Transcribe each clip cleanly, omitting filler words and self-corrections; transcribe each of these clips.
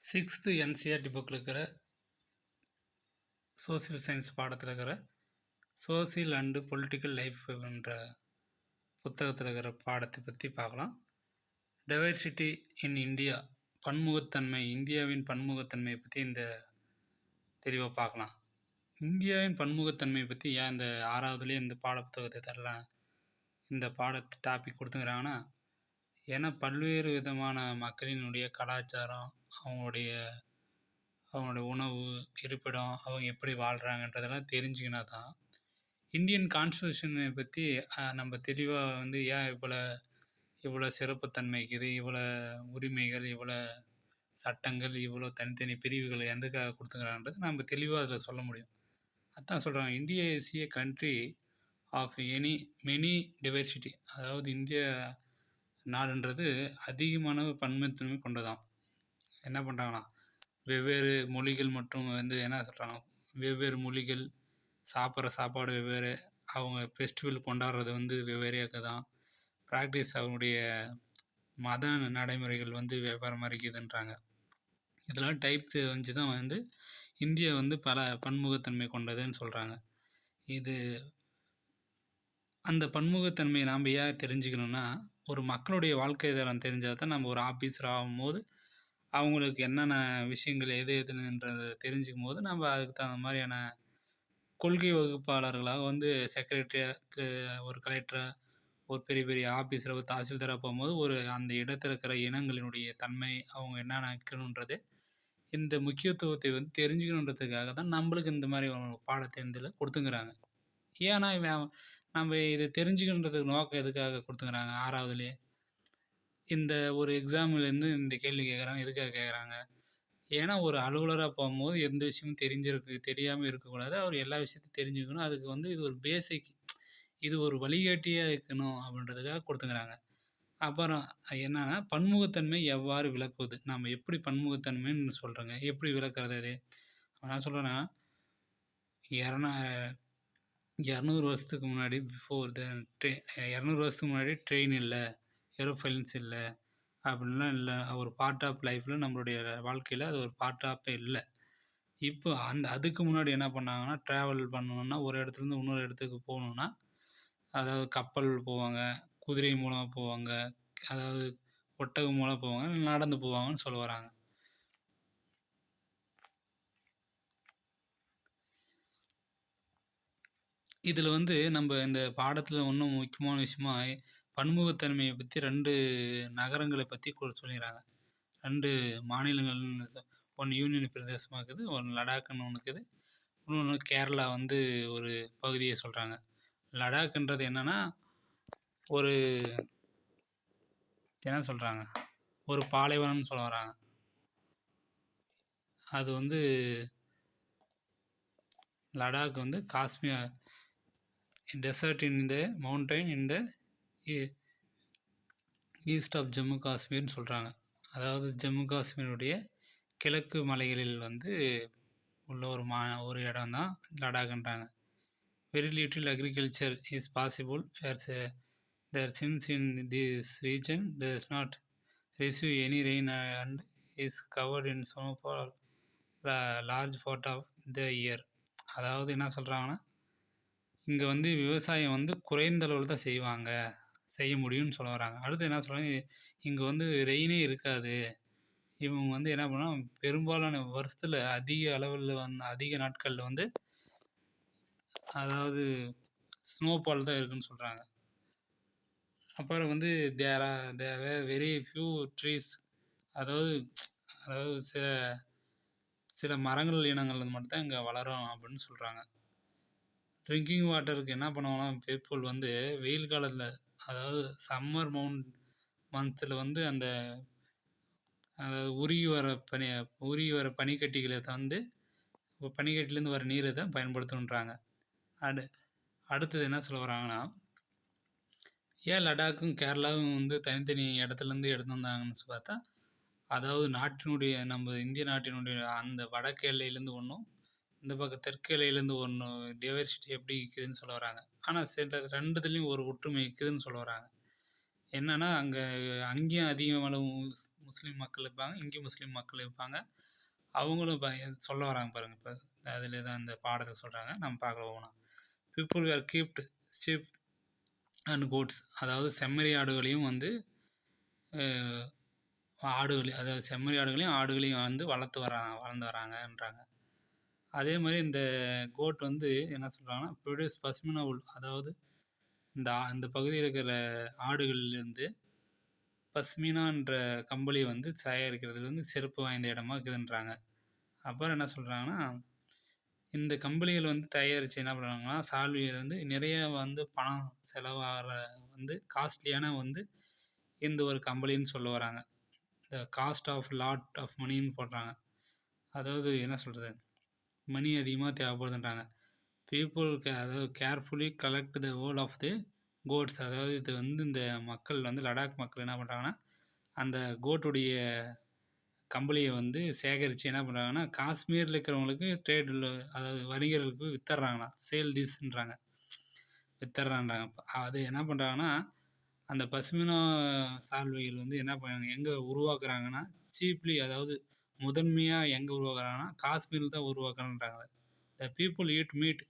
6th NCERT புக்கில் இருக்கிற social science பாடத்தில் இருக்கிற சோசியல் அண்டு பொலிட்டிக்கல் லைஃப் என்ற புத்தகத்தில் இருக்கிற பாடத்தை பற்றி பார்க்கலாம். டைவர்சிட்டி இன் இந்தியா, பன்முகத்தன்மை, இந்தியாவின் பன்முகத்தன்மையை பற்றி இந்த தெளிவாக பார்க்கலாம். இந்தியாவின் பன்முகத்தன்மையை பற்றி ஏன் இந்த 6வதுலேயே இந்த பாடப்புத்தகத்தை தரலாம், இந்த டாபிக் கொடுத்துக்கிறாங்கன்னா, ஏன்னா பல்வேறு விதமான மக்களினுடைய கலாச்சாரம், அவங்களுடைய உணவு, இருப்பிடம், அவங்க எப்படி வாழ்கிறாங்கன்றதெல்லாம் தெரிஞ்சுக்கினா தான் இந்தியன் கான்ஸ்டியூஷனை பற்றி நம்ம தெளிவாக ஏன் இவ்வளோ சிறப்புத்தன்மை இருக்குது, இவ்வளோ உரிமைகள், இவ்வளோ சட்டங்கள், இவ்வளோ தனித்தனி பிரிவுகள் எதுக்காக கொடுத்துக்கிறான்றது நம்ம தெளிவாக அதில் சொல்ல முடியும். அதான் சொல்கிறாங்க, India is a country of many diversity. அதாவது இந்திய நாடுன்றது அதிகமான பன்முகத்தன்மை கொண்டதான். என்ன பண்ணுறாங்கன்னா, வெவ்வேறு மொழிகள் மற்றும் என்ன சொல்கிறாங்க, வெவ்வேறு மொழிகள், சாப்பிட்ற சாப்பாடு வெவ்வேறு, அவங்க ஃபெஸ்டிவல் கொண்டாடுறது வெவ்வேறையாக தான், ப்ராக்டிஸ் அவங்களுடைய மத நடைமுறைகள் வெவ்வேறு மாதிரி இருக்குதுன்றாங்க. இதெல்லாம் டைப் வச்சு தான் இந்தியா பல பன்முகத்தன்மை கொண்டதுன்னு சொல்கிறாங்க. அந்த பன்முகத்தன்மையை நாம் ஏன் தெரிஞ்சுக்கணுன்னா, ஒரு மக்களுடைய வாழ்க்கை தரம் தெரிஞ்சால் தான் நம்ம ஒரு ஆஃபீஸர் ஆகும்போது அவங்களுக்கு என்னென்ன விஷயங்கள் எதுன்றதை தெரிஞ்சுக்கும் போது நம்ம அதுக்கு தகுந்த மாதிரியான கொள்கை வகுப்பாளர்களாக செக்ரட்டரியாக, ஒரு கலெக்டராக, ஒரு பெரிய பெரிய ஆஃபீஸராக, ஒரு தாசில்தாராக போகும்போது அந்த இடத்துல இருக்கிற இனங்களினுடைய தன்மை, அவங்க என்னென்ன இருக்கணுன்றது, இந்த முக்கியத்துவத்தை தெரிஞ்சுக்கணுன்றதுக்காக தான் நம்மளுக்கு இந்த மாதிரி பாடத்தை இதில் கொடுத்துங்கிறாங்க. ஏன்னா நம்ம இதை தெரிஞ்சுக்கணுன்றதுக்கு நோக்கம் எதுக்காக கொடுத்துக்கிறாங்க 6வதுலேயே, இந்த ஒரு எக்ஸாம்லேருந்து இந்த கேள்வி கேட்குறாங்க. எதுக்காக கேட்குறாங்க? ஏன்னா ஒரு அலுவலராக போகும்போது எந்த விஷயமும் தெரியாமல் இருக்கக்கூடாது. அவர் எல்லா விஷயத்தையும் தெரிஞ்சுக்கணும். அதுக்கு இது ஒரு பேசிக், இது ஒரு வழிகாட்டியாக இருக்கணும் அப்படின்றதுக்காக கொடுத்துக்கிறாங்க. அப்புறம் என்னன்னா, பன்முகத்தன்மை எவ்வாறு விளக்குவது, நம்ம எப்படி பன்முகத்தன்மைன்னு சொல்கிறோங்க, எப்படி விளக்குறது? அது நான் சொல்கிறேன்னா, 200 வருஷத்துக்கு முன்னாடி, 200 வருஷத்துக்கு முன்னாடி ட்ரெயின் இல்லை, ஏரோப்ளைன்ஸ் இல்லை, அப்படின்லாம் இல்லை. ஒரு பார்ட் ஆஃப் லைஃப்பில், நம்மளுடைய வாழ்க்கையில் அது ஒரு பார்ட் ஆஃபே இல்லை. இப்போ அதுக்கு முன்னாடி என்ன பண்ணாங்கன்னா, ட்ராவல் பண்ணணுன்னா, ஒரு இடத்துலேருந்து இன்னொரு இடத்துக்கு போகணுன்னா, அதாவது கப்பல் போவாங்க, குதிரை மூலமாக போவாங்க, அதாவது ஒட்டகம் மூலம் போவாங்க, நடந்து போவாங்கன்னு சொல்ல வராங்க. இதில் நம்ம இந்த பாடத்தில் இன்னும் முக்கியமான விஷயமா பன்முகத்தன்மையை பற்றி 2 நகரங்களை பற்றி சொல்லிடுறாங்க. 2 மாநிலங்கள்னு, ஒன்று யூனியன் பிரதேசமாக இருக்குது, ஒன்று லடாக்குன்னு ஒன்று இருக்குது, இன்னொன்று கேரளா ஒரு பகுதியை சொல்கிறாங்க. லடாக்குன்றது என்னென்னா, ஒரு என்ன சொல்கிறாங்க, ஒரு பாலைவனம்னு சொல்ல வராங்க. அது Ladakh Kashmir, desert in the mountain in the east of Jammu காஷ்மீர்னு சொல்கிறாங்க. அதாவது ஜம்மு காஷ்மீருடைய கிழக்கு மலைகளில் உள்ள ஒரு இடம் தான் லடாக்ன்றாங்க. Very little agriculture is possible there since in this region does not receive any rain and is covered in snowfall large part of the year. அதாவது என்ன சொல்கிறாங்கன்னா, இங்கே விவசாயம் குறைந்த அளவில் தான் செய்ய முடியும்னு சொல்ல வராங்க. அடுத்து என்ன சொல்கிறாங்க, இங்கே ரெயினே இருக்காது. இவங்க என்ன பண்ணுவாங்க, பெரும்பாலான வருஷத்தில் அதிக அளவில் அதிக நாட்களில் அதாவது ஸ்னோஃபால் தான் இருக்குதுன்னு சொல்கிறாங்க. அப்புறம் தேர் வெரி ஃபியூ ட்ரீஸ், அதாவது சில மரங்கள் இனங்கள் மட்டும்தான் இங்கே வளரும் அப்படின்னு சொல்கிறாங்க. ட்ரிங்கிங் வாட்டருக்கு என்ன பண்ணுவாங்கன்னா, பீப்புள் வெயில் காலத்தில், அதாவது சம்மர் மந்த்ஸில் அதாவது உருகி வர பனிக்கட்டிகளை பனிக்கட்டிலேருந்து வர நீரை தான் பயன்படுத்தணுன்றாங்க. அடுத்தது என்ன சொல்ல வராங்கன்னா, ஏன் லடாக்கும் கேரளாவும் தனித்தனி இடத்துலேருந்து எடுத்து வந்தாங்கன்னு பார்த்தா, அதாவது நம்ம இந்திய நாட்டினுடைய அந்த வடக்கு எல்லையிலேருந்து ஒன்றும், இந்த பக்கம் தெற்கு எல்லையிலேருந்து ஒன்று டைவர்சிட்டி எப்படி இருக்குதுன்னு சொல்ல வராங்க. ஆனால் ரெண்டுத்துலேயும் ஒரு ஒற்றுமை இருக்குதுன்னு சொல்ல வராங்க. என்னன்னா, அங்கேயும் அதிகம் அளவு முஸ்லீம் மக்கள் இருப்பாங்க. இங்கேயும் முஸ்லீம் மக்கள் இருப்பாங்க. அவங்களும் சொல்ல வராங்க பாருங்க. இப்ப அதில தான் இந்த பாடத்தில சொல்றாங்க. நம்ம பார்க்கலாம் ஒவ்வொண்ணா. People were kept sheep and goats. அதாவது செம்மறி ஆடுகளையும் வந்து அதாவது செம்மறி ஆடுகளையும், ஆடுகளையும் வந்து வளர்ந்து வராங்கன்றாங்க. அதே மாரி இந்த கோட் வந்து என்ன சொல்றாங்கன்னா, ப்ரொடியூஸ் பஷ்மினா வுல். அதாவது இந்த பகுதியில இருக்கிற ஆடுகள்லேருந்து பஷ்மினான்ற கம்பளி வந்து தயாரிக்கிறதுல வந்து சிறப்பு வாய்ந்த இடமா இருக்குதுன்றாங்க. அப்புறம் என்ன சொல்றாங்கன்னா, இந்த கம்பளிகள் வந்து தயாரித்து என்ன பண்ணுறாங்கன்னா, சால்வைகள் வந்து நிறைய வந்து பணம் செலவாகிற வந்து காஸ்ட்லியான வந்து இந்த ஒரு கம்பளின்னு சொல்ல வராங்க. The cost of lot of மணின்னு போடுறாங்க. அதாவது என்ன சொல்கிறது, மணி அதிகமாக தேவைப்படுதுன்றாங்க. அதாவது carefully collect the wool of the goats. அதாவது இது வந்து இந்த மக்கள் வந்து லடாக் மக்கள் என்ன பண்ணுறாங்கன்னா, அந்த கோட்டுடைய கம்பளியை வந்து சேகரித்து என்ன பண்ணுறாங்கன்னா, காஷ்மீரில் இருக்கிறவங்களுக்கு ட்ரேடில், அதாவது வணிகர்களுக்கு வித்துடுறாங்களாம். சேல் திஸ்ன்றாங்க, வித்துடுறான்றாங்க. அது என்ன பண்ணுறாங்கன்னா, அந்த பஷ்மினா சால்வைகள் வந்து என்ன பண்ணுறாங்க, எங்கே உருவாக்குறாங்கன்னா சீப்லி, அதாவது முதன்மையாக எங்கே உருவாக்குறாங்கன்னா காஷ்மீரில் தான் உருவாக்குறான்றாங்க. The people eat meat.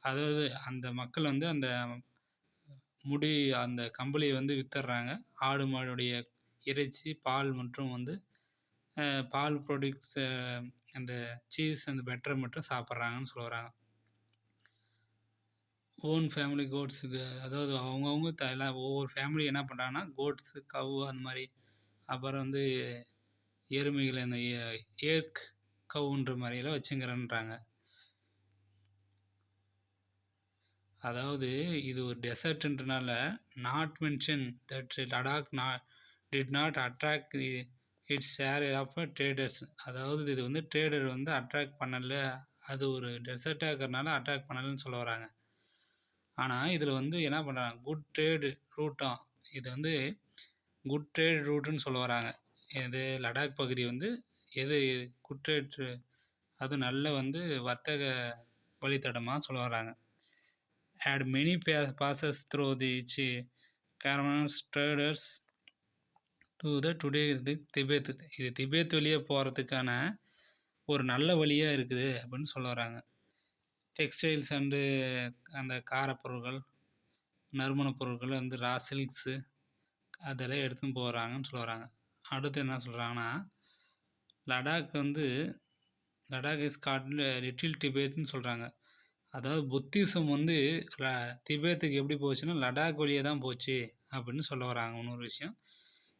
அதாவது அந்த மக்கள் வந்து அந்த கம்பளியை வந்து வித்துடுறாங்க. ஆடு மாடுடைய இறைச்சி, பால் மற்றும் வந்து பால் ப்ராடக்ட்ஸ், அந்த சீஸ், அந்த பட்டர் மட்டும் சாப்பிட்றாங்கன்னு சொல்ல வராங்க. ஓன் ஃபேமிலி கோட்ஸுக்கு, அதாவது அவங்கவுங்க எல்லாம் ஒவ்வொரு ஃபேமிலி என்ன பண்ணுறாங்கன்னா கோட்ஸு, கவு அந்த மாதிரி, அப்புறம் வந்து எருமைகள், அந்த ஏர்க் கவுன்ற மாதிரியெல்லாம் வச்சுங்கிறன்றாங்க. அதாவது இது ஒரு டெசர்ட்ன்றனால not mention that Ladakh did not attract its share of traders. அதாவது இது வந்து ட்ரேடர் வந்து அட்ராக்ட் பண்ணலை, அது ஒரு டெசர்ட்டாக இருக்கிறனால அட்ராக்ட் பண்ணலைன்னு சொல்ல வராங்க. ஆனால் இதில் வந்து என்ன பண்ணுறாங்க, குட் ட்ரேடு ரூட்டாக, இது வந்து குட் ட்ரேட் ரூட்டுன்னு சொல்ல வராங்க. இது லடாக் பகுதி வந்து எது குட் ட்ரேட், அது நல்ல வந்து வர்த்தக வழித்தடமாக சொல்ல வராங்க. had many passes through each caravans traders to the today Tibet. இது திபெத் வழியே போகிறதுக்கான ஒரு நல்ல வழியாக இருக்குது அப்படின்னு சொல்ல வராங்க. டெக்ஸ்டைல்ஸ் அண்டு அந்த காரப்பொருட்கள், நறுமணப் பொருட்கள் வந்து சில்க்ஸு அதெல்லாம் எடுத்துன்னு போகிறாங்கன்னு சொல்ல வராங்க. அடுத்து என்ன சொல்கிறாங்கன்னா, லடாக் இஸ் கால்ட் லிட்டில் டிபேத்னு சொல்கிறாங்க. அதாவது புத்திசம் வந்து திபேத்துக்கு எப்படி போச்சுன்னா லடாக் வழியே தான் போச்சு அப்படின்னு சொல்ல வராங்க. இன்னொரு விஷயம்,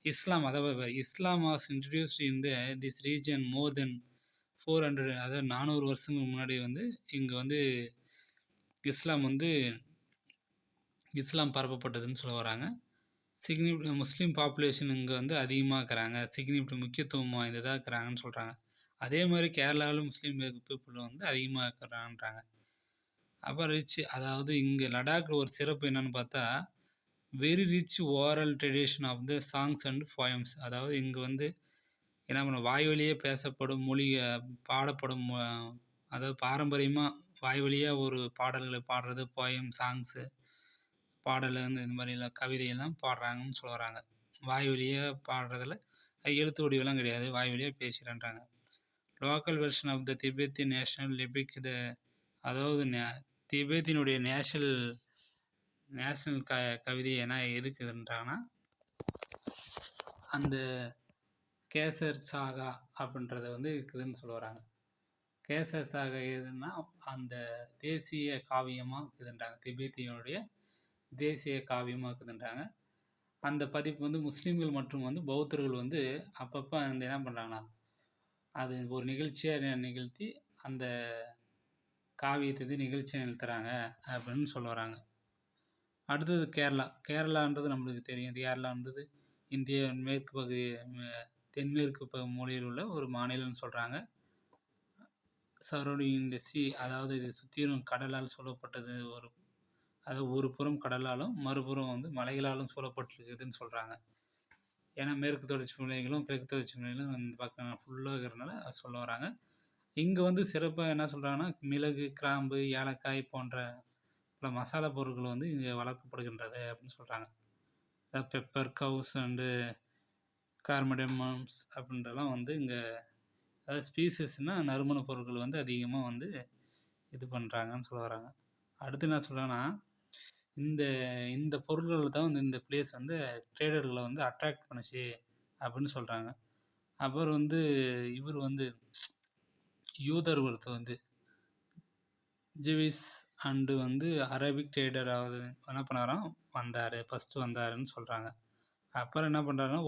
இஸ்லாம், அதாவது Islam was introduced in this region more than 400, அதாவது 400 வருஷங்களுக்கு முன்னாடி வந்து இங்கே வந்து இஸ்லாம் பரப்பப்பட்டதுன்னு சொல்ல வராங்க. முஸ்லீம் பாப்புலேஷன் இங்கே வந்து அதிகமாக இருக்கிறாங்க, முக்கியத்துவம் வாய்ந்ததாக இருக்கிறாங்கன்னு சொல்கிறாங்க. அதே மாதிரி கேரளாவில் முஸ்லீம் பீப்புள் வந்து அதிகமாக இருக்கிறாங்கன்றாங்க. அப்புறம் அதாவது இங்கே லடாக்கில் ஒரு சிறப்பு என்னென்னு பார்த்தா, very rich oral tradition of the songs and poems. அதாவது இங்கே வந்து என்ன பண்ண, வாய் வழியே பேசப்படும் மொழி, பாடப்படும், அதாவது பாரம்பரியமாக வாய் வழியாக ஒரு பாடல்களை பாடுறது, போயம், சாங்ஸு, பாடல் வந்து இந்த மாதிரிலாம் கவிதையெல்லாம் பாடுறாங்கன்னு சொல்ல வராங்க. வாய் வழியாக பாடுறதில் எழுத்து வடிவெல்லாம் கிடையாது, வாய் வழியாக பேசுகிறேன்றாங்க. Local version of the Tibeti national லிபிக், அதாவது திபெத்தினுடைய நேஷனல் கவிதை என்ன எதுக்குதுன்றாங்கன்னா, அந்த கேசர் சாகா அப்படின்றத வந்து இருக்குதுன்னு சொல்ல வராங்க. கேசர் சாகா எதுன்னா அந்த தேசிய காவியமாக இருக்குதுன்றாங்க, திபெத்தினுடைய தேசிய காவியமாக இருக்குதுன்றாங்க. அந்த பதிப்பு வந்து முஸ்லீம்கள் மற்றும் வந்து பௌத்தர்கள் வந்து அப்பப்போ அந்த என்ன பண்ணுறாங்கன்னா, அது ஒரு நிகழ்ச்சியாக நிகழ்த்தி அந்த காவியத்தை நிகழ்ச்சியாக நிறுத்துகிறாங்க அப்படின்னு சொல்ல வராங்க. அடுத்தது கேரளான்றது நம்மளுக்கு தெரியும். கேரளான்றது இந்திய மேற்கு பகுதி, தென்மேற்கு மூலையில் உள்ள ஒரு மாநிலம்னு சொல்கிறாங்க. சரௌண்டிங் இந்த அதாவது இது சுற்றிலும் கடலால் சூழப்பட்டது, அதாவது ஒரு புறம் கடலாலும் மறுபுறம் வந்து மலைகளாலும் சூழப்பட்டிருக்குதுன்னு சொல்கிறாங்க. ஏன்னா மேற்கு தொடர்ச்சி மலைகளும் கிழக்கு தொடர்ச்சி மலைகளும் இந்த பக்கம் ஃபுல்லாக இருக்கிறதுனால அது சொல்ல வராங்க. இங்கே வந்து சிறப்பாக என்ன சொல்கிறாங்கன்னா, மிளகு, கிராம்பு, ஏலக்காய் போன்ற பல மசாலா பொருட்கள் வந்து இங்கே வளர்க்கப்படுகின்றது அப்படின்னு சொல்கிறாங்க. பெப்பர் கவுஸ் அண்டு கார்மடமம்ஸ் அப்படின்றலாம் வந்து இங்கே, அதாவது ஸ்பீசஸ்னால் நறுமண பொருட்கள் வந்து அதிகமாக வந்து இது பண்ணுறாங்கன்னு சொல்ல வராங்க. அடுத்து என்ன சொல்கிறாங்கன்னா, இந்த இந்த பொருட்கள் தான் வந்து இந்த பிளேஸ் வந்து ட்ரேடர்களை வந்து அட்ராக்ட் பண்ணுச்சு அப்படின்னு சொல்கிறாங்க. அப்புறம் வந்து இவர் வந்து யூதர் ஒருத்தர் வந்து ஜூவிஷ் அண்டு வந்து அரபிக் ட்ரேடர் ஆகுது என்ன பண்ணாராம் ஃபஸ்ட்டு வந்தாருன்னு சொல்கிறாங்க. அப்புறம் என்ன பண்ணுறாருன்னா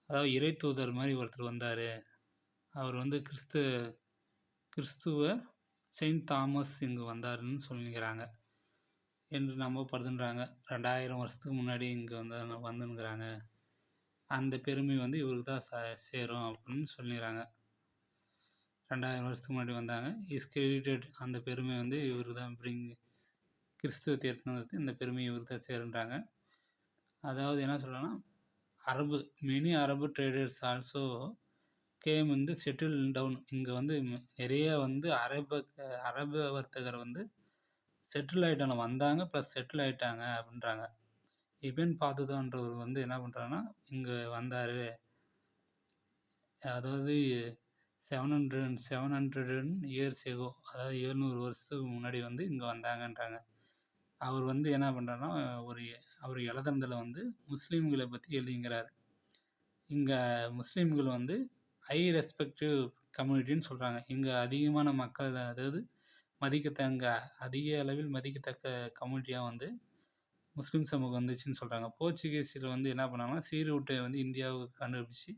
அதாவது இறை தூதர் மாதிரி ஒருத்தர் வந்தார். அவர் வந்து கிறிஸ்துவ செயின்ட் தாமஸ் இங்கே வந்தாருன்னு சொல்லிக்கிறாங்க என்று நம்பப்படுதுன்றாங்க. 2000 வருஷத்துக்கு முன்னாடி இங்கே வந்துங்கிறாங்க. அந்த பெருமை வந்து இவருக்கு தான் சேரும் அப்படின்னு சொல்லிக்கிறாங்க. 2000 வருஷத்துக்கு முன்னாடி வந்தாங்க. இஸ் கிரெடிட்டட், அந்த பெருமை வந்து இவருக்கு தான் கிறிஸ்துவத்தை எடுத்துனதுக்கு இந்த பெருமை இவருக்கு தான் சேருன்றாங்க. அதாவது என்ன சொல்கிறாங்கன்னா, மெனி அரபு ட்ரேடர்ஸ் ஆல்சோ கேம் வந்து செட்டில் டவுன். இங்கே வந்து நிறைய வந்து அரபு வர்த்தகர் வந்து செட்டில் ஆகிட்டாங்க, வந்தாங்க ப்ளஸ் செட்டில் ஆகிட்டாங்க அப்படின்றாங்க. இபின் பாத்துதான்றவர் வந்து என்ன பண்ணுறாங்கன்னா, இங்கே வந்தார், அதாவது 700 இயர்ஸ் எகோ, அதாவது 700 வருஷத்துக்கு முன்னாடி வந்து இங்கே வந்தாங்கன்றாங்க. அவர் வந்து என்ன பண்ணுறாருன்னா, அவர் எழுதுனதில் வந்து முஸ்லீம்களை பற்றி எழுதிங்கிறார். இங்கே முஸ்லீம்கள் வந்து ஹை ரெஸ்பெக்டிவ் கம்யூனிட்டின்னு சொல்கிறாங்க. இங்கே அதிகமான மக்கள், அதாவது அதிக அளவில் மதிக்கத்தக்க கம்யூனிட்டியாக வந்து முஸ்லீம் சமூகம் வந்துச்சுன்னு சொல்கிறாங்க. போர்ச்சுகீஸில் வந்து என்ன பண்ணாங்கன்னா, சீ ரூட்டை வந்து இந்தியாவுக்கு கண்டுபிடிச்சி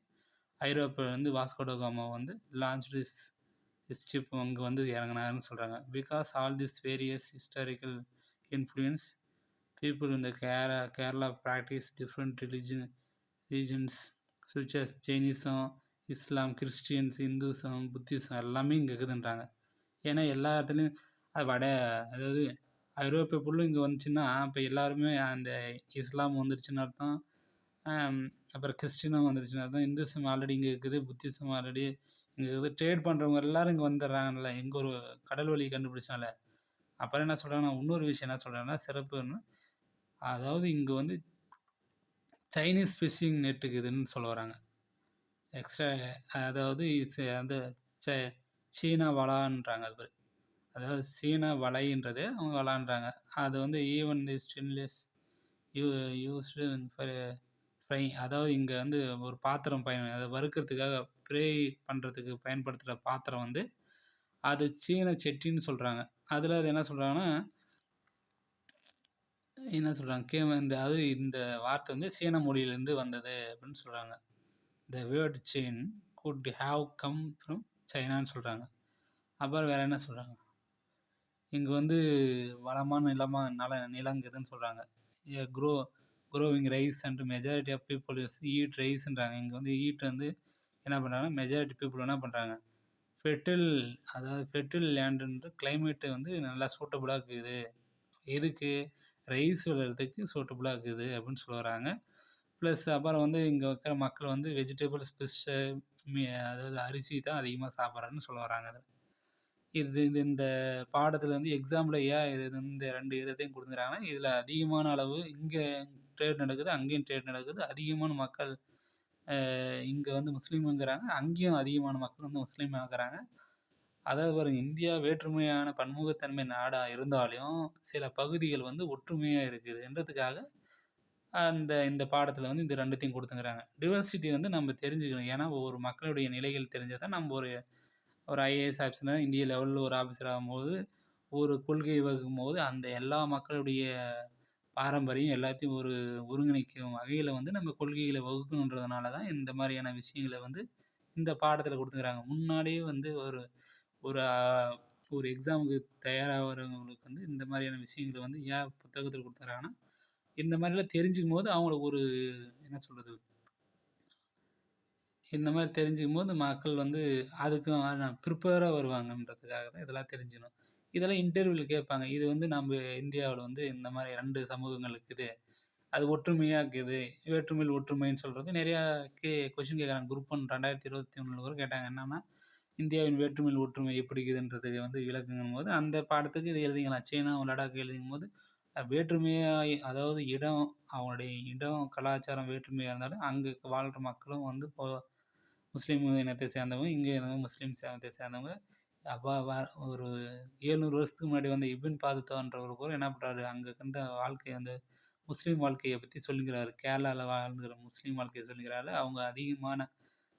ஐரோப்பில் வந்து வாஸ்கோட காமா வந்து லான்ச் திஸ் ஷிப் அங்கே வந்து இறங்கினாருன்னு சொல்கிறாங்க. Because all this various historical influence people இந்த Kerala practice different regions such as Jainism, Islam, Christians, Hinduism, Buddhism எல்லாமே இங்கே இருக்குதுன்றாங்க. ஏன்னா எல்லா இடத்துலையும் அதாவது ஐரோப்பிய பொருளும் இங்கே வந்துச்சுன்னா இப்போ எல்லாருமே அந்த இஸ்லாம் வந்துருச்சுன்னு அர்த்தம். அப்புறம் கிறிஸ்டினும் வந்துருச்சுன்னு அர்த்தம். இந்துசம் ஆல்ரெடி இங்கே இருக்குது, புத்திசம் ஆல்ரெடி இங்கே இருக்குது. ட்ரேட் பண்ணுறவங்க எல்லோரும் இங்கே வந்துடுறாங்கல்ல, எங்கே ஒரு கடல் வழி கண்டுபிடிச்சால. அப்புறம் என்ன சொல்கிறாங்கன்னா, இன்னொரு விஷயம் என்ன சொல்கிறாங்கன்னா, சிறப்புன்னு, அதாவது இங்கே வந்து சைனீஸ் ஃபிஷிங் நெட் இருக்குதுன்னு சொல்ல வராங்க. எக்ஸ்ட்ரா, அதாவது அந்த சீனா வலான்றாங்க. அது பேர், அதாவது சீனா வலைன்றது அவங்க வலான்றாங்க. அது வந்து even the stainless used for fry, அதாவது இங்கே வந்து ஒரு பாத்திரம் அதை வறுக்கிறதுக்காக ஃப்ரை பண்ணுறதுக்கு பயன்படுத்துகிற பாத்திரம் வந்து அது சீன செட்டின்னு சொல்கிறாங்க. அதில் அது என்ன சொல்கிறாங்கன்னா, இந்த வார்த்தை வந்து சீன மொழியிலேருந்து வந்தது அப்படின்னு சொல்கிறாங்க. The word chain could have come from சைனான்னு சொல்கிறாங்க. அப்புறம் வேறு என்ன சொல்கிறாங்க, இங்கே வந்து வளமான நிலங்குதுன்னு சொல்கிறாங்க. Growing rice and majority of people eat ரைஸ்ன்றாங்க. இங்கே வந்து வந்து என்ன பண்ணுறாங்கன்னா, மெஜாரிட்டி பீப்புள் என்ன பண்ணுறாங்க, ஃபெர்டில் லேண்டுன்ற கிளைமேட்டு வந்து நல்லா சூட்டபுளாக இருக்குது. எதுக்கு? ரைஸ் விளையிறதுக்கு சூட்டபுளாக இருக்குது அப்படின்னு சொல்ல வராங்க. ப்ளஸ் அப்புறம் வந்து இங்கே இருக்கிற மக்கள் வந்து வெஜிடபிள்ஸ், ஃபிஷ், அதாவது அரிசி தான் அதிகமாக சாப்பிட்றான்னு சொல்ல வராங்க. இந்த பாடத்தில் வந்து எக்ஸாம்பிள் ஏன் இந்த 2 இதத்தையும் கொடுத்துக்கிறாங்கன்னா, இதில் அதிகமான அளவு இங்கே ட்ரேட் நடக்குது, அங்கேயும் ட்ரேட் நடக்குது. அதிகமான மக்கள் இங்கே வந்து முஸ்லீமுங்கிறாங்க, அங்கேயும் அதிகமான மக்கள் வந்து முஸ்லீம் ஆகுறாங்க. அதாவது பாருங்க, இந்தியா வேற்றுமையான பன்முகத்தன்மை நாடாக இருந்தாலும் சில பகுதிகள் வந்து ஒற்றுமையாக இருக்குதுன்றதுக்காக இந்த பாடத்தில் வந்து இந்த 2த்தையும் கொடுத்துங்கிறாங்க. டிவர்சிட்டி வந்து நம்ம தெரிஞ்சுக்கணும். ஏன்னா ஒவ்வொரு மக்களுடைய நிலைகள் தெரிஞ்சால் தான் நம்ம ஒரு ஐஏஎஸ் ஆஃபீஸர் இந்திய லெவலில் ஒரு ஆஃபீஸர் ஆகும்போது, ஒரு கொள்கை வகுக்கும்போது அந்த எல்லா மக்களுடைய பாரம்பரியம் எல்லாத்தையும் ஒருங்கிணைக்கும் வகையில் வந்து நம்ம கொள்கைகளை வகுக்கணுன்றதுனால தான் இந்த மாதிரியான விஷயங்களை வந்து இந்த பாடத்தில் கொடுத்துக்கிறாங்க. முன்னாடியே வந்து ஒரு எக்ஸாமுக்கு தயாராகிறவங்களுக்கு வந்து இந்த மாதிரியான விஷயங்களை வந்து ஏன் புத்தகத்தில் கொடுத்துக்கிறாங்கன்னா, இந்த மாதிரிலாம் தெரிஞ்சுக்கும் போது அவங்களுக்கு என்ன சொல்கிறது, இந்த மாதிரி தெரிஞ்சுக்கும் போது மக்கள் வந்து அதுக்கும் ப்ரிப்பேராக வருவாங்கன்றதுக்காக தான் இதெல்லாம் தெரிஞ்சுக்கணும். இதெல்லாம் இன்டர்வியூவில் கேட்பாங்க. இது வந்து நம்ம இந்தியாவில் வந்து இந்த மாதிரி 2 சமூகங்கள் இருக்குது, அது ஒற்றுமையாக இருக்குது, வேற்றுமையில் ஒற்றுமைன்னு சொல்கிறது நிறையா கொஷின் கேட்குறாங்க. குரூப் 1 2021 கூட கேட்டாங்க. என்னென்னா, இந்தியாவின் வேற்றுமையில் ஒற்றுமை எப்படி இருக்குதுன்றதுக்கு வந்து விளக்குங்கும் போது அந்த பாடத்துக்கு இது எழுதிக்கலாம். சீனா லடாக் எழுதிக்கும் போது வேற்றுமையாய் அதாவது அவங்களுடைய இடம், கலாச்சாரம் வேற்றுமையா இருந்தாலும், அங்கே வாழ்ற மக்களும் வந்து இப்போ முஸ்லீம் இனத்தை சேர்ந்தவங்க, இங்கே முஸ்லீம் இனத்தை சேர்ந்தவங்க. அப்போ ஒரு 700 வருஷத்துக்கு முன்னாடி வந்த இப்ன் பாதுத்தான்றவர் கூட என்ன பண்ணுறாரு, அங்கே இருந்த வாழ்க்கையை வந்து முஸ்லீம் வாழ்க்கையை பற்றி சொல்லுகிறாரு. கேரளாவில் வாழ்ந்துக்கிற முஸ்லீம் வாழ்க்கையை சொல்லுகிறாரு. அவங்க அதிகமான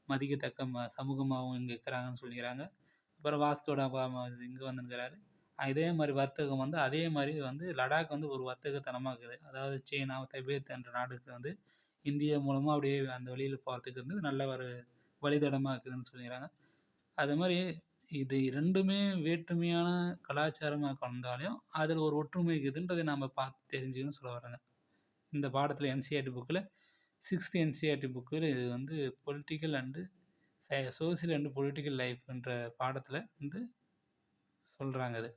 மதிக்கத்தக்க சமூகமாகவும் இங்கே இருக்கிறாங்கன்னு சொல்லிக்கிறாங்க. அப்புறம் வாஸ்கோ ட காமா இங்கே வந்துருக்கிறாரு. இதே மாதிரி வர்த்தகம் வந்து அதே மாதிரி வந்து லடாக் வந்து ஒரு வர்த்தகத்தனமாக இருக்குது. அதாவது சீனா, திபெத் என்ற நாடுக்கு வந்து இந்தியா மூலமாக அப்படியே அந்த வழியில் போகிறதுக்கு வந்து நல்ல ஒரு வழித்தடமாக இருக்குதுன்னு சொல்லிக்கிறாங்க. அது மாதிரி இது 2மே வேற்றுமையான கலாச்சாரமாக கலந்தாலும் அதில் ஒரு ஒற்றுமை இருக்குதுன்றதை நம்ம பார்த்து தெரிஞ்சுக்கணும்னு சொல்ல வராங்க. இந்த பாடத்தில் என்சிஆர்டி புக்கில் 6th என்சிஆர்டி புக்கில் இது வந்து political and social and political லைஃப்ன்ற பாடத்தில் வந்து சொல்கிறாங்க அது.